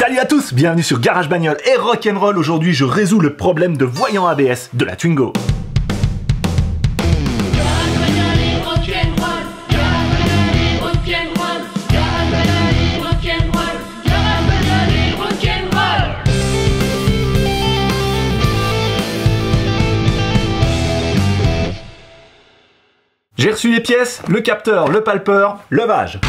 Salut à tous, bienvenue sur Garage Bagnole et Rock'n'Roll. Aujourd'hui, je résous le problème de voyant ABS de la Twingo. J'ai reçu les pièces, le capteur, le palpeur, levage.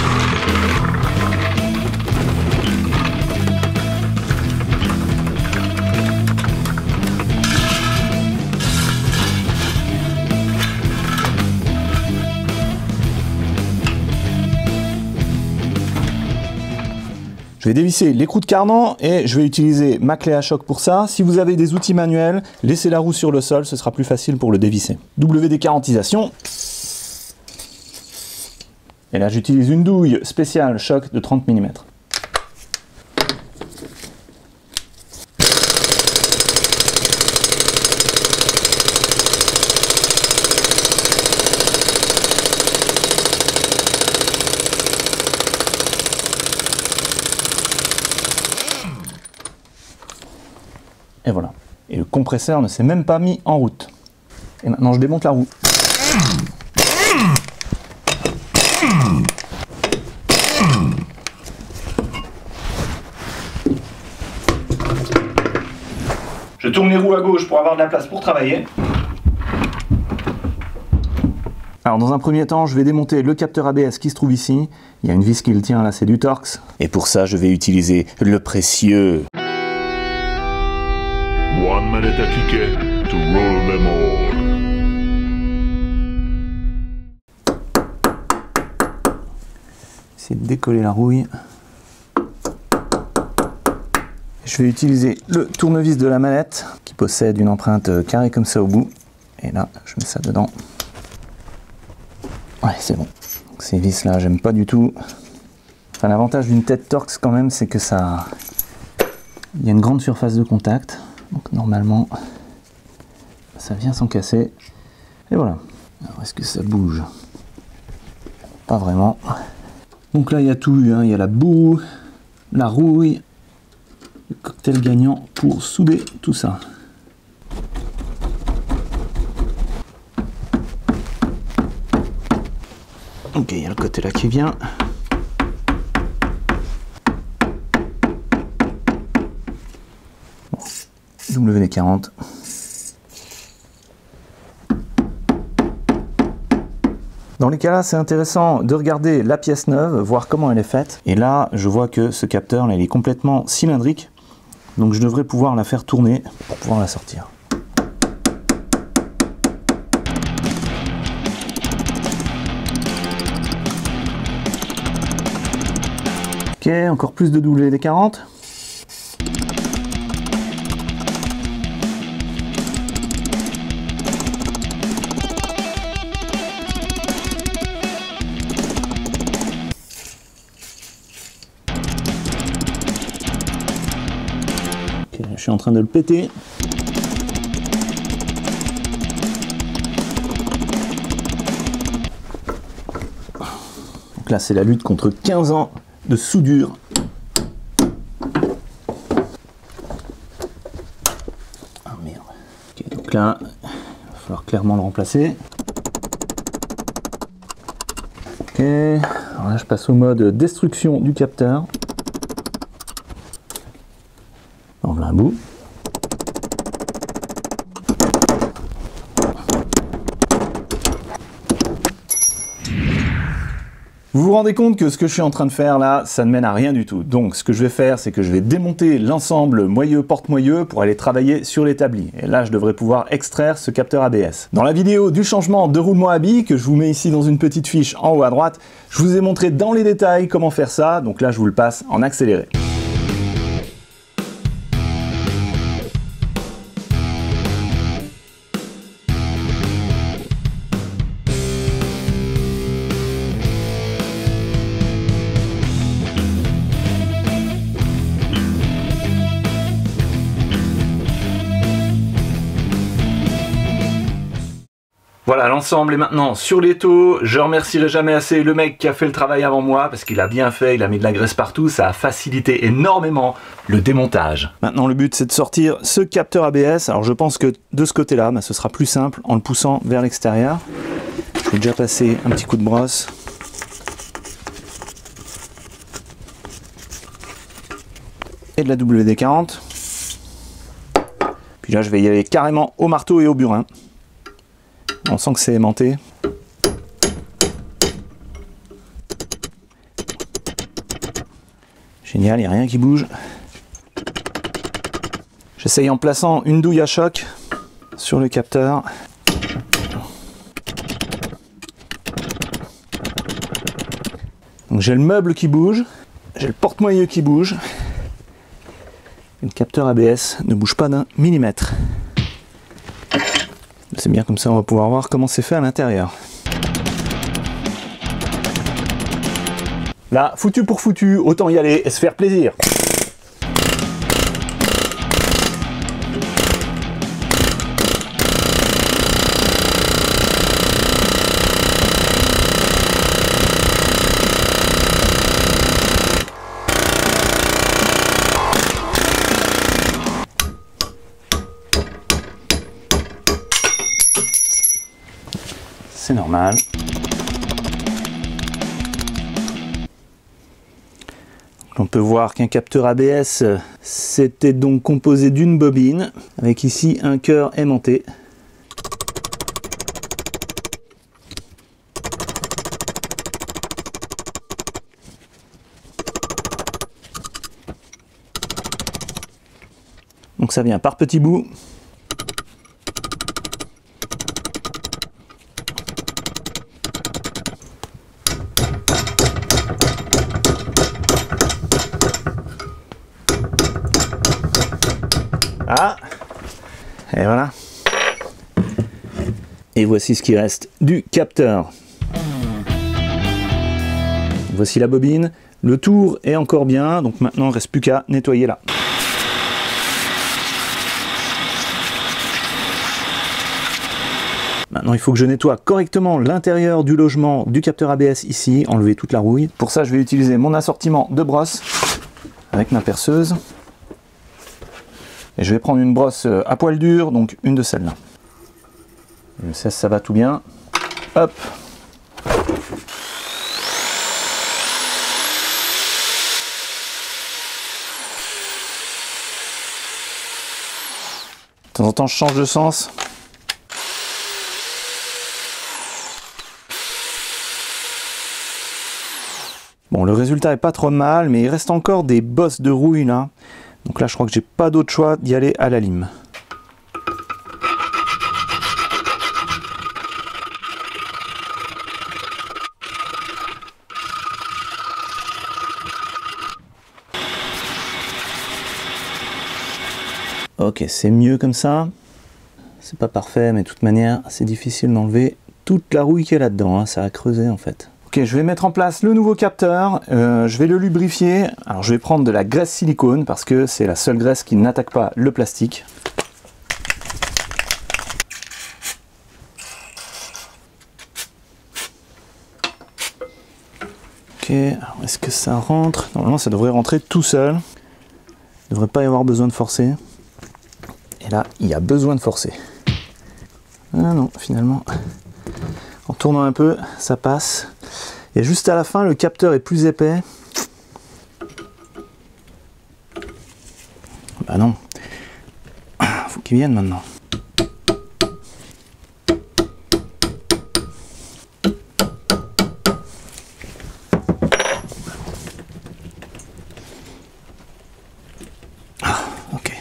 Je vais dévisser l'écrou de cardan et je vais utiliser ma clé à choc pour ça. Si vous avez des outils manuels, laissez la roue sur le sol, ce sera plus facile pour le dévisser. WD-40isation. Et là j'utilise une douille spéciale choc de 30 mm. Et voilà. Et le compresseur ne s'est même pas mis en route. Et maintenant je démonte la roue. Je tourne les roues à gauche pour avoir de la place pour travailler. Alors dans un premier temps, je vais démonter le capteur ABS qui se trouve ici. Il y a une vis qui le tient là, c'est du Torx. Et pour ça, je vais utiliser le précieux 1 minute à ticket to roll them all. Essayer de décoller la rouille. Je vais utiliser le tournevis de la manette qui possède une empreinte carrée comme ça au bout. Et là, je mets ça dedans. Ouais, c'est bon. Donc, ces vis là, j'aime pas du tout. Enfin, l'avantage d'une tête Torx quand même, c'est que ça... Il y a une grande surface de contact. Donc normalement, ça vient sans casser. Et voilà. Alors est-ce que ça bouge? Pas vraiment. Donc là, il y a tout eu. Hein. Il y a la boue, la rouille, le cocktail gagnant pour souder tout ça. Ok, il y a le côté là qui vient. WD-40. Dans les cas là, c'est intéressant de regarder la pièce neuve, voir comment elle est faite. Et là, je vois que ce capteur, là, il est complètement cylindrique. Donc je devrais pouvoir la faire tourner pour pouvoir la sortir. Ok, encore plus de WD-40. Je suis en train de le péter. Donc là, c'est la lutte contre 15 ans de soudure. Ah merde. Ok, donc là, il va falloir clairement le remplacer. Ok, alors là, je passe au mode destruction du capteur. Un bout. Vous vous rendez compte que ce que je suis en train de faire là, ça ne mène à rien du tout. Donc ce que je vais faire, c'est que je vais démonter l'ensemble moyeu porte-moyeu pour aller travailler sur l'établi. Et là, je devrais pouvoir extraire ce capteur ABS. Dans la vidéo du changement de roulement à billes, que je vous mets ici dans une petite fiche en haut à droite, je vous ai montré dans les détails comment faire ça. Donc là, je vous le passe en accéléré. Voilà, l'ensemble est maintenant sur l'étau. Je remercierai jamais assez le mec qui a fait le travail avant moi parce qu'il a bien fait, il a mis de la graisse partout, ça a facilité énormément le démontage. Maintenant le but c'est de sortir ce capteur ABS. Alors je pense que de ce côté-là, ce sera plus simple en le poussant vers l'extérieur. Je vais déjà passer un petit coup de brosse. Et de la WD-40. Puis là je vais y aller carrément au marteau et au burin. On sent que c'est aimanté. Génial, il n'y a rien qui bouge. J'essaye en plaçant une douille à choc sur le capteur. Donc j'ai le meuble qui bouge, j'ai le porte-moyeu qui bouge. Et le capteur ABS ne bouge pas d'un millimètre. C'est bien, comme ça on va pouvoir voir comment c'est fait à l'intérieur. Là, foutu pour foutu, autant y aller et se faire plaisir. C'est normal. On peut voir qu'un capteur ABS, c'était donc composé d'une bobine, avec ici un cœur aimanté. Donc ça vient par petits bouts. Ah, et voilà. Et voici ce qui reste du capteur. Voici la bobine. Le tour est encore bien, donc maintenant il ne reste plus qu'à nettoyer là. Maintenant il faut que je nettoie correctement l'intérieur du logement du capteur ABS ici, enlever toute la rouille. Pour ça je vais utiliser mon assortiment de brosses avec ma perceuse. Et je vais prendre une brosse à poil dur, donc une de celles-là. Je sais si ça va tout bien. Hop. De temps en temps, je change de sens. Bon, le résultat est pas trop mal, mais il reste encore des bosses de rouille là. Donc là, je crois que j'ai pas d'autre choix d'y aller à la lime. Ok, c'est mieux comme ça. C'est pas parfait, mais de toute manière, c'est difficile d'enlever toute la rouille qui est là-dedans. Hein. Ça a creusé en fait. Ok, je vais mettre en place le nouveau capteur, je vais le lubrifier. Alors je vais prendre de la graisse silicone parce que c'est la seule graisse qui n'attaque pas le plastique. Ok, alors est-ce que ça rentre? Normalement ça devrait rentrer tout seul. Il ne devrait pas y avoir besoin de forcer. Et là, il y a besoin de forcer. Ah non, finalement, en tournant un peu, ça passe. Et juste à la fin, le capteur est plus épais. Bah non. Faut qu'il vienne maintenant. Ah, ok.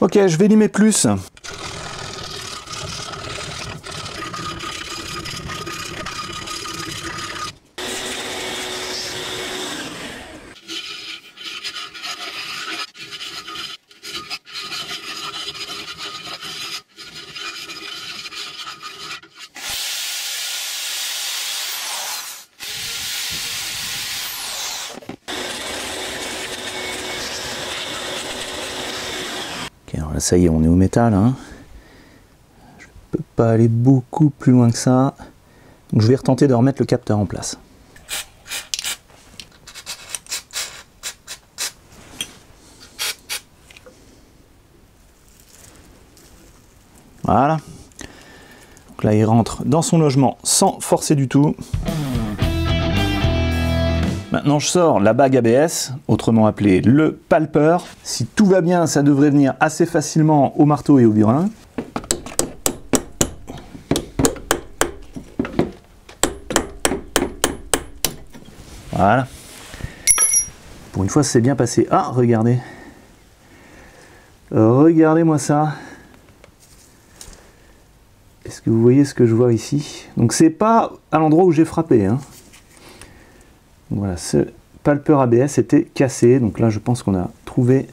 Ok, je vais limer plus. Là, ça y est, on est au métal. Hein. Je peux pas aller beaucoup plus loin que ça. Donc, je vais retenter de remettre le capteur en place. Voilà. Donc là, il rentre dans son logement sans forcer du tout. Maintenant, je sors la bague ABS, autrement appelée le palper. Si tout va bien, ça devrait venir assez facilement au marteau et au burin. Voilà. Pour une fois, c'est bien passé. Ah, regardez. Regardez-moi ça. Est-ce que vous voyez ce que je vois ici? Donc c'est pas à l'endroit où j'ai frappé. Hein. Voilà, ce palper ABS était cassé. Donc là, je pense qu'on a trouvé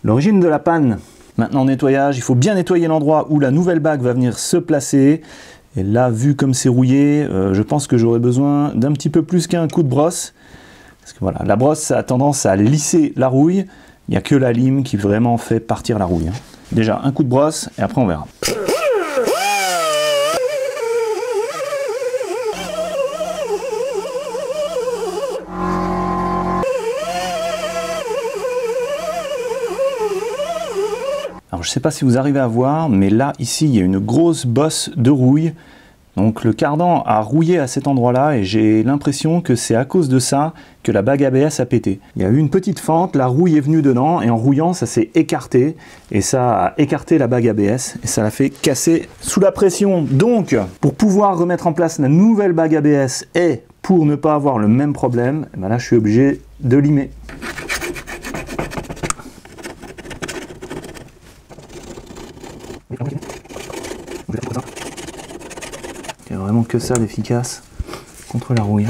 l'origine de la panne. Maintenant, nettoyage. Il faut bien nettoyer l'endroit où la nouvelle bague va venir se placer. Et là, vu comme c'est rouillé, je pense que j'aurai besoin d'un petit peu plus qu'un coup de brosse. Parce que voilà, la brosse ça a tendance à lisser la rouille. Il n'y a que la lime qui vraiment fait partir la rouille. Hein. Déjà, un coup de brosse et après on verra. Alors, je ne sais pas si vous arrivez à voir, mais là, ici, il y a une grosse bosse de rouille. Donc le cardan a rouillé à cet endroit-là et j'ai l'impression que c'est à cause de ça que la bague ABS a pété. Il y a eu une petite fente, la rouille est venue dedans et en rouillant, ça s'est écarté et ça a écarté la bague ABS et ça l'a fait casser sous la pression. Donc, pour pouvoir remettre en place la nouvelle bague ABS et pour ne pas avoir le même problème, ben là, je suis obligé de limer. Il n'y a vraiment que ça d'efficace contre la rouille.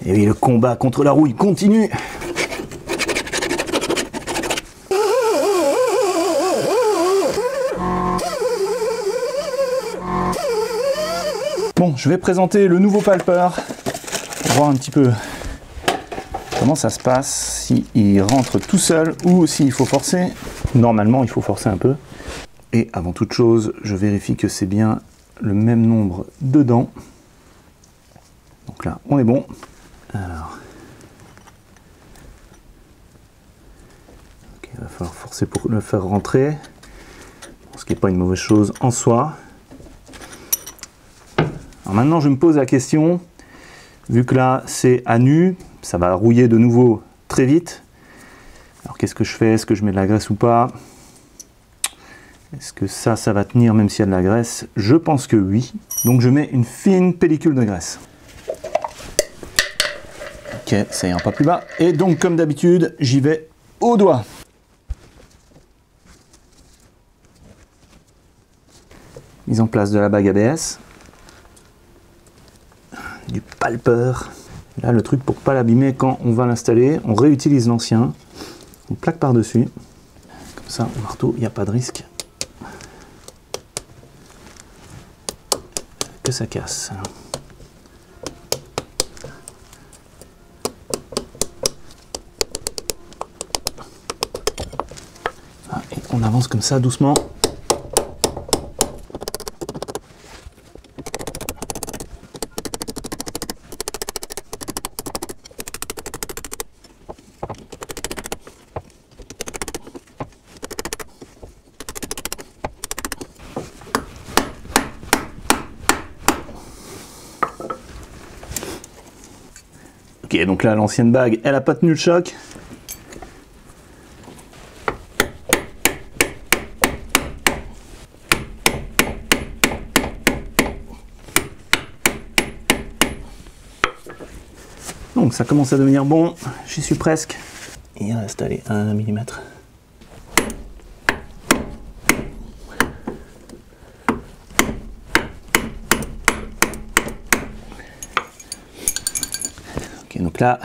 Et oui, le combat contre la rouille continue. Bon, je vais présenter le nouveau palper. Pour voir un petit peu comment ça se passe, s'il rentre tout seul ou s'il faut forcer. Normalement, il faut forcer un peu. Et avant toute chose, je vérifie que c'est bien le même nombre de dents. Donc là, on est bon. Alors, okay, il va falloir forcer pour le faire rentrer. Ce qui n'est pas une mauvaise chose en soi. Alors maintenant, je me pose la question, vu que là, c'est à nu, ça va rouiller de nouveau très vite. Alors qu'est-ce que je fais? Est-ce que je mets de la graisse ou pas? Est-ce que ça va tenir même s'il y a de la graisse? Je pense que oui. Donc je mets une fine pellicule de graisse. Ok, ça ira pas plus bas. Et donc comme d'habitude, j'y vais au doigt. Mise en place de la bague ABS. Du palper. Là, le truc pour pas l'abîmer quand on va l'installer, on réutilise l'ancien. On plaque par-dessus. Comme ça, au marteau, il n'y a pas de risque que ça casse. Ah, et on avance comme ça, doucement. Ok, donc là, l'ancienne bague, elle n'a pas tenu le choc. Donc ça commence à devenir bon, j'y suis presque. Il reste allez, 1 mm. Donc là,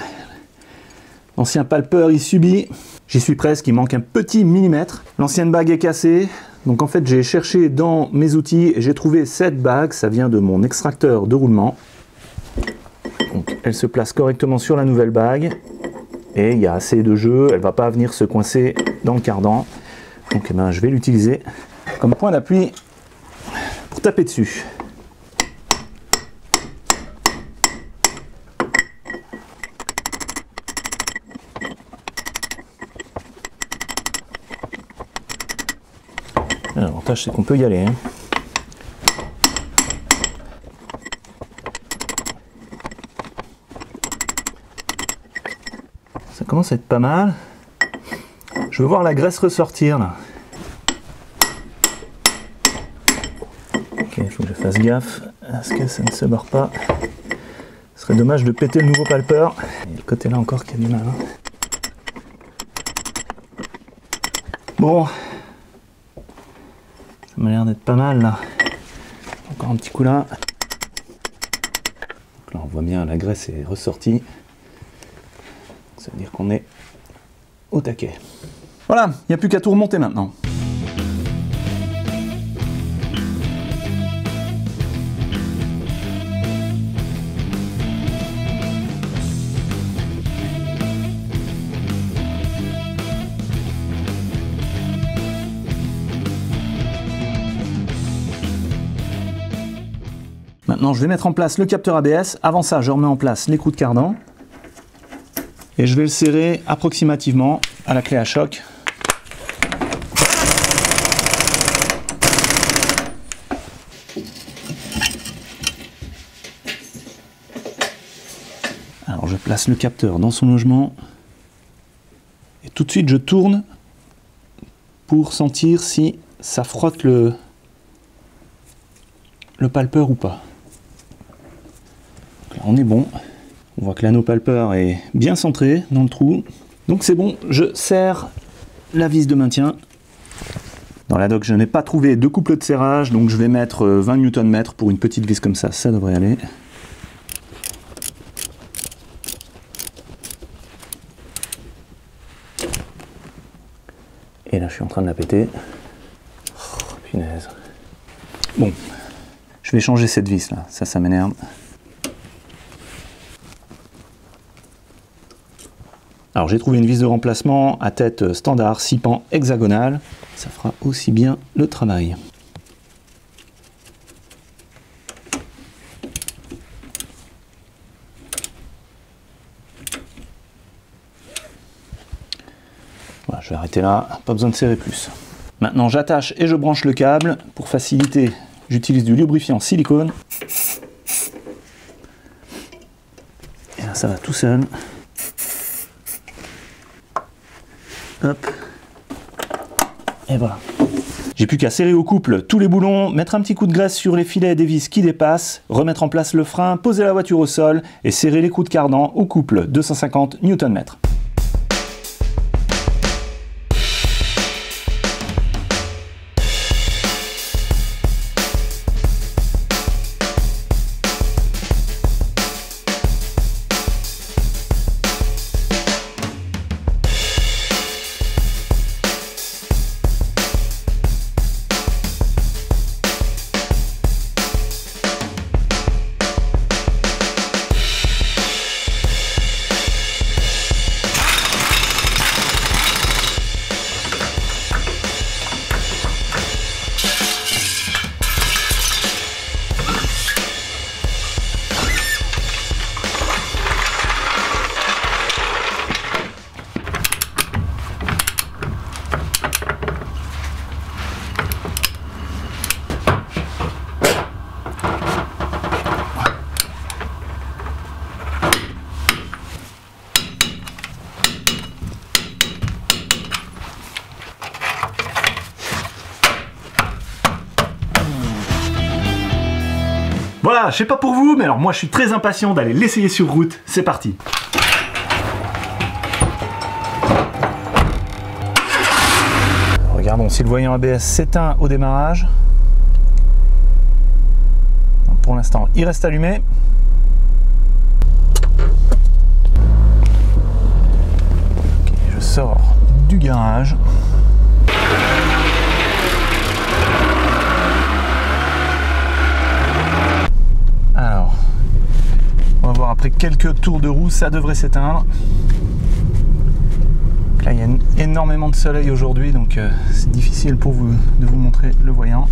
l'ancien palper il subit, j'y suis presque, il manque un petit millimètre. L'ancienne bague est cassée, donc en fait j'ai cherché dans mes outils et j'ai trouvé cette bague, ça vient de mon extracteur de roulement. Donc, elle se place correctement sur la nouvelle bague et il y a assez de jeu, elle ne va pas venir se coincer dans le cardan. Donc je vais l'utiliser comme point d'appui pour taper dessus. L'avantage c'est qu'on peut y aller. Hein. Ça commence à être pas mal. Je veux voir la graisse ressortir là. Ok, il faut que je fasse gaffe à ce que ça ne se barre pas. Ce serait dommage de péter le nouveau palpeur. Il y a le côté là encore qui a du mal. Hein. Bon, ça m'a l'air d'être pas mal là. Encore un petit coup là. Donc là on voit bien la graisse est ressortie. Ça veut dire qu'on est au taquet. Voilà, il n'y a plus qu'à tout remonter maintenant. Maintenant, je vais mettre en place le capteur ABS. Avant ça, je remets en place l'écrou de cardan. Et je vais le serrer approximativement à la clé à choc. Alors, je place le capteur dans son logement. Et tout de suite, je tourne pour sentir si ça frotte le palpeur ou pas. Là, on est bon. On voit que l'anneau palpeur est bien centré dans le trou. Donc c'est bon, je serre la vis de maintien. Dans la dock, je n'ai pas trouvé de couple de serrage, donc je vais mettre 20 Nm pour une petite vis comme ça, ça devrait aller. Et là, je suis en train de la péter. Oh, punaise. Bon, je vais changer cette vis là, ça m'énerve. Alors j'ai trouvé une vis de remplacement à tête standard, 6 pans hexagonale. Ça fera aussi bien le travail. Voilà, je vais arrêter là, pas besoin de serrer plus. Maintenant j'attache et je branche le câble. Pour faciliter, j'utilise du lubrifiant silicone. Et là ça va tout seul. Hop. Et voilà. J'ai plus qu'à serrer au couple tous les boulons, mettre un petit coup de graisse sur les filets des vis qui dépassent, remettre en place le frein, poser la voiture au sol et serrer l'écrou de cardan au couple 250 Nm. Voilà, je sais pas pour vous, mais alors moi je suis très impatient d'aller l'essayer sur route. C'est parti. Regardons si le voyant ABS s'éteint au démarrage. Pour l'instant, il reste allumé. Okay, je sors du garage. après quelques tours de roue, ça devrait s'éteindre. Là, il y a énormément de soleil aujourd'hui, donc c'est difficile pour vous de vous montrer le voyant.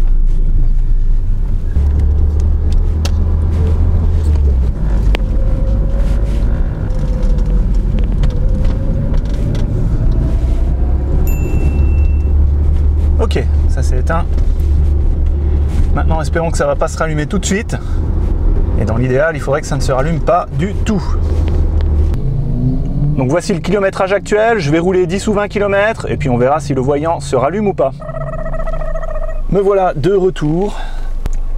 Ok, ça s'est éteint. Maintenant, espérons que ça ne va pas se rallumer tout de suite. Et dans l'idéal, il faudrait que ça ne se rallume pas du tout. Donc voici le kilométrage actuel. Je vais rouler 10 ou 20 km et puis on verra si le voyant se rallume ou pas. Me voilà de retour.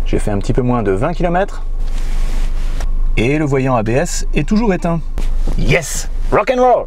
J'ai fait un petit peu moins de 20 km. Et le voyant ABS est toujours éteint. Yes! Rock and roll!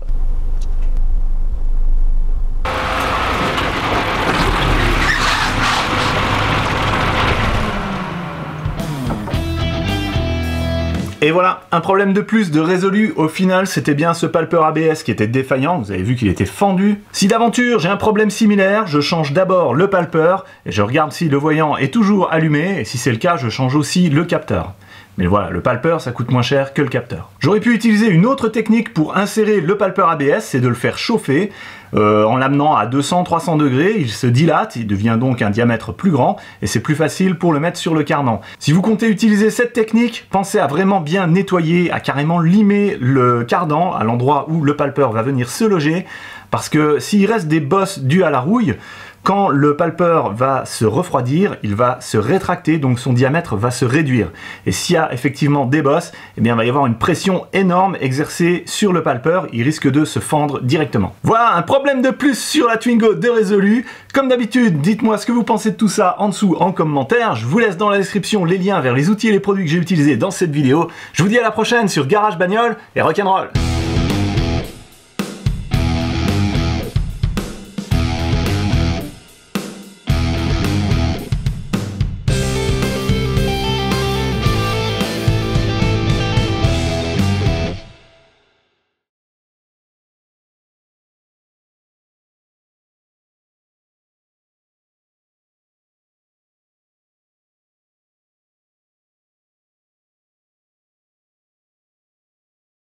Et voilà, un problème de plus de résolu. Au final, c'était bien ce palpeur ABS qui était défaillant. Vous avez vu qu'il était fendu. Si d'aventure j'ai un problème similaire, je change d'abord le palpeur et je regarde si le voyant est toujours allumé. Et si c'est le cas, je change aussi le capteur. Mais voilà, le palpeur, ça coûte moins cher que le capteur. J'aurais pu utiliser une autre technique pour insérer le palpeur ABS, c'est de le faire chauffer. En l'amenant à 200-300 degrés, il se dilate, il devient donc un diamètre plus grand, et c'est plus facile pour le mettre sur le cardan. Si vous comptez utiliser cette technique, pensez à vraiment bien nettoyer, à carrément limer le cardan à l'endroit où le palpeur va venir se loger, parce que s'il reste des bosses dues à la rouille, quand le palpeur va se refroidir, il va se rétracter, donc son diamètre va se réduire. Et s'il y a effectivement des bosses, eh bien, il va y avoir une pression énorme exercée sur le palpeur, il risque de se fendre directement. Voilà un problème de plus sur la Twingo de résolu. Comme d'habitude, dites-moi ce que vous pensez de tout ça en dessous en commentaire. Je vous laisse dans la description les liens vers les outils et les produits que j'ai utilisés dans cette vidéo. Je vous dis à la prochaine sur Garage Bagnole et Rock'n'Roll.